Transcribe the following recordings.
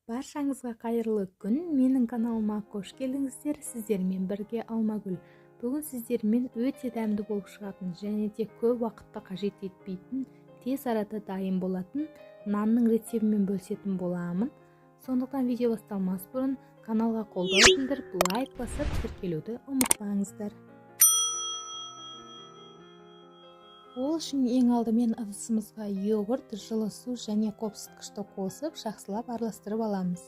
Баршаңызға қайырлы күн. Менің каналыма қош келдіңіздер. Сіздермен бірге Алмагүл. Бүгін сіздермен өте дәмді болып шығатын және де көп уақытты қажет етпейтін, тез арада дайын болатын нанның рецебімен бөлісетін боламын. Сондықтан видео басталмас бұрын каналға қолдау білдіріп, лайк басып, тіркелуді ұмытпаңыздар. Ол үшін ең алдымен ыдысымызға йогурт, жылы су және қопсытқышты қосып, жақсылап араластырып аламыз.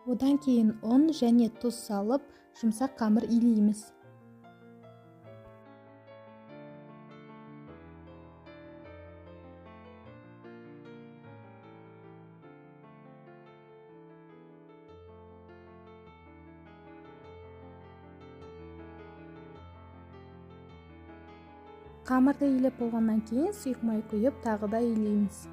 Одан кейін ұн және тұз салып, жұмсақ қамыр илейміз. Қамырды илеп болғаннан кейін сұйық май құйып, тағы да илейміз.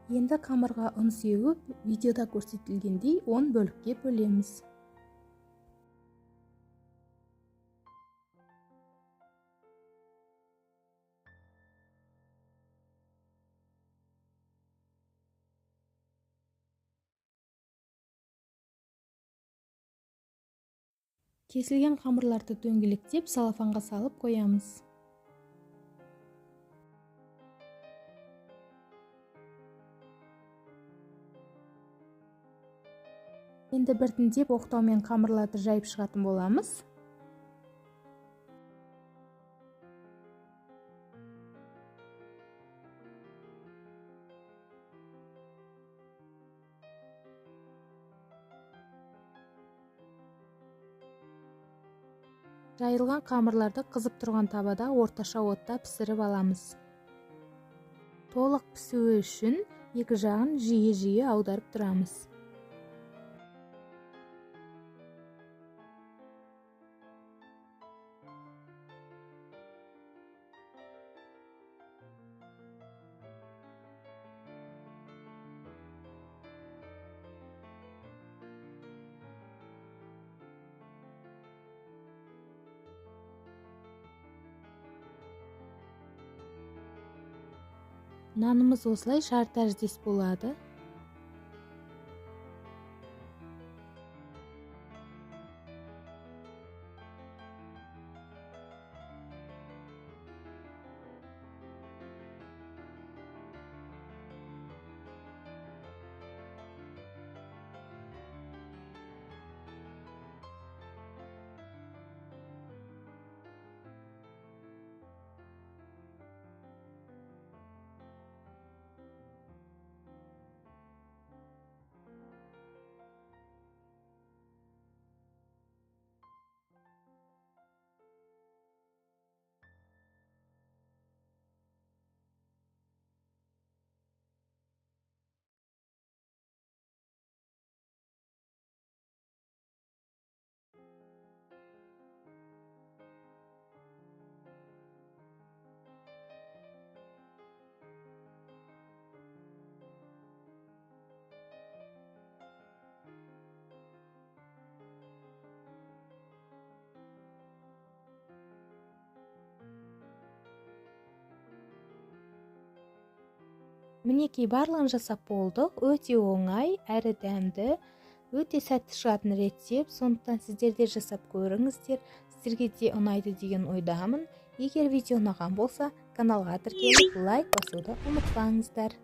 Енді қамырға ұн сеуіп, видеода көрсетілгендей 10 бөлікке бөлеміз. Кесілген қамырларды дөңгелектеп, салафанға салып қоямыз. Енді біртіндеп оқтаумен қамырларды жайып шығатын боламыз. Жайылған қамырларды қызып тұрған табада орташа отта пісіріп аламыз. Толық пісуі үшін екі жағын жиі-жиі аударып тұрамыз. Нанымыз осылай шар тәріздес болады. Мінекей барлығын жасап болдық. Өте оңай, әрі дәмді, өте сәтті шығатын рецепт. Сондықтан сіздер де жасап көріңіздер. Сіздерге де ұнайды деген ойдамын. Егер видео ұнаған болса, каналға тіркеліп, лайк басуды ұмытпаңыздар.